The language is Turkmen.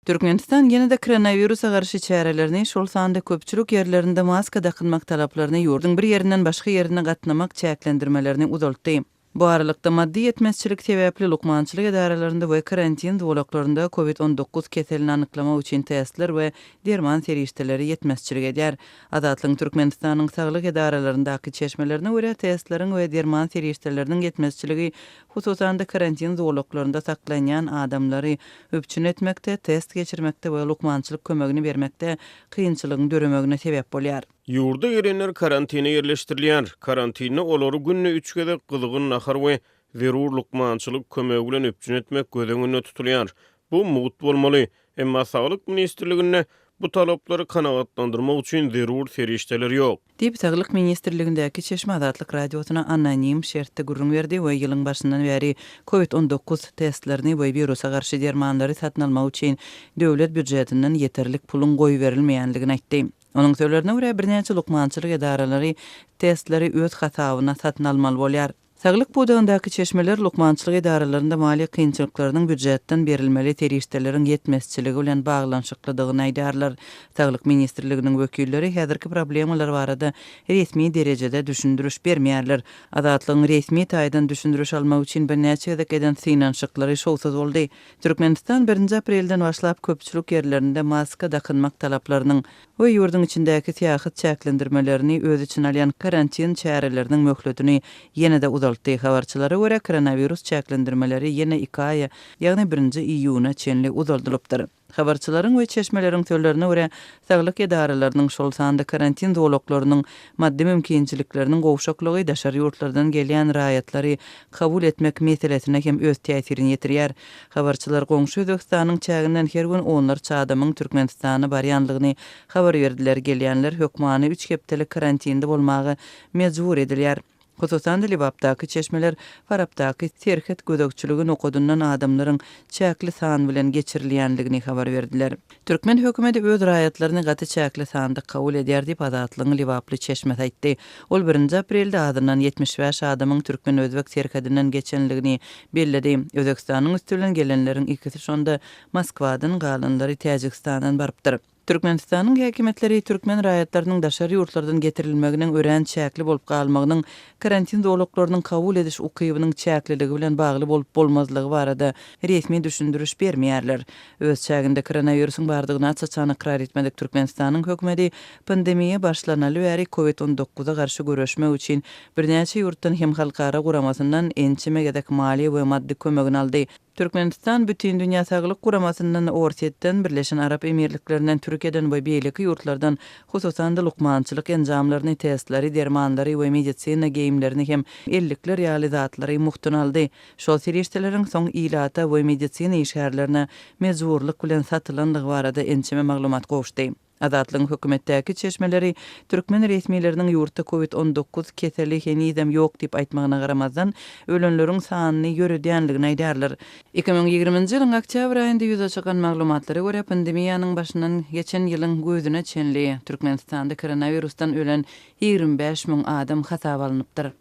Türkmenistan ýene-de koronawirusa garşy çärelerini şol sanda köpçülük ýerlerinde maska takynmak talaplaryny ýurdun bir ýerinden başga ýerine gatnamak çäklendirmelerini uzaltdy. Bu aralykda maddi ýetmezçilik sebäpli lukmançylyk edarelerinde we karantin dowlaklarynda COVID-19 keselini anyklamak üçin testler we derman serişdeleri ýetmezçilik edýär. Adatlyň Türkmenistanyň saglyk edarelerindäki çeşmelerine görä testleriň we derman serişdeleriniň ýetmezçiligi hususan da karantin dowlaklarynda saklanýan adamlary öpçün etmekde, test geçirmekde we lukmançylyk kömegini bermekde kynçylygyň döremegine sebäp bolýar. Ýurda gelenler karantine yerleştirilýär. Karantine olary günne 3 gede gylgyn nahar we zerur lukmançylyk kömegi bilen öpçün etmek gözeňinde tutulýar. Bu mut bolmaly. Emma Saglyk Ministrligine bu talaplary kanagatlandyrmak üçin zerur serişdeler ýok. Diýip Saglyk Ministrligindäki Çeşme adatlyk radiosyna anonim şertde gurrun berdi we ýylyň başyndan bäri COVID-19 testlerini we virusa garşy dermanlary satyn almak üçin döwlet büdjetinden ýeterlik pulun goýup berilmeýänligini aýtdy. Onun sözlerine görä birnäçe lukmançylyk edaralary testleri öz hasabyna satyn almaly bolýar. Saglyk budagyndaky çeşmeler lukmançylyk edaralarynda maliýe kynçylyklarynyň büdjetden berilmeli terişdeleriň ýetmezçiligi bilen baglanşyklydygyny aýdarlar. Saglyk ministrliginiň wekilleri häzirki problemalar barada resmi derejede düşündürüş bermeýärler. Adatlyň resmi taýdan düşündürüş almak üçin birnäçe eden synanşyklary şowsuz boldy. Türkmenistan 1 aprelden başlap köpçülük ýerlerinde maska takynmak talaplarynyň we ýurdun içindäki syýahat çäklendirmelerini öz için alýan karantin çäreleriniň möhletini ýene-de uzaltdy. Habarçylara görä koronavirus çäklendirmeleri ýene 2 aýa, ýagny 1 iýuna çenli uzaldylypdyr. Habarçylaryň we çeşmeleriň sözlerine görä saglyk edaralarynyň şol sanda karantin dowlaklarynyň maddi mümkinçilikleriniň gowşaklygy daşary ýurtlardan gelýän raýatlary kabul etmek meselesine hem öz täsirini ýetirýär. Habarçylar goňşy Özbekistanyň çäginden her gün onlarça adamyň Türkmenistana barýanlygyny habar berdiler. Gelýänler hökmany 3 hepdelik karantinde bolmagy mejbur edilýär. Hususan da Libapdaky çeşmeler Farapdaky terhet gödökçülügini okudundan adamlaryň çäkli san bilen geçirilýänligini habar berdiler. Türkmen hökümeti öz raýatlaryny gaty çäkli sanda kabul edýär diýip adatlyň Libaply çeşme aýtdy. Ol 1 aprelde adynan 75 adamyň Türkmen Özbek terhedinden geçenligini bellidi. Özbekistanyň üstünden gelenleriň ikisi şonda Moskwadan galanlary Täjikistanyň barypdyr. Türkmenistanyň häkimetleri Türkmen raýatlarynyň daşary ýurtlardan getirilmeginiň ören çäkli bolup galmagynyň karantin dowlaklarynyň kabul ediş ukybynyň çäkliligi bilen bagly bolup bolmazlygy barada resmi düşündürüş bermeýärler. Öz çäginde koronawirusyň bardygyna açyk ikrar etmedik Türkmenistanyň hökümeti pandemiýa başlanaly bäri COVID-19-a garşy görüşmek üçin birnäçe ýurtdan hem halkara guramasyndan ençime gedek maliýe we maddi kömegini aldy. Türkmenistan bütün dünya saglyk guramasyndan Orsetden Birleşen Arap Emirliklerinden Türkiýeden we beýleki ýurtlardan hususan da lukmançylyk enjamlaryny testleri, dermanlary we medisina geyimlerini hem ellikler ýalyzatlary muhtun aldy. Şol serişdeleriň soň ilata we medisina işgärlerine mejburlyk bilen satylandygy barada ençime maglumat gowşdy. Adatlyň hökümetdäki çeşmeleri Türkmen resmiýetleriniň ýurtda COVID-19 keseli henizem ýok diýip aýtmagyna garamazdan ölenleriň sanyny ýöredýänligini aýdarlar. 2020-nji ýylyň oktýabr aýynda ýüze çykan maglumatlary görä pandemiýanyň başyndan geçen ýylyň gözüne çenli Türkmenistanda koronavirusdan ölen 25 000 adam hasap alınıpdyr.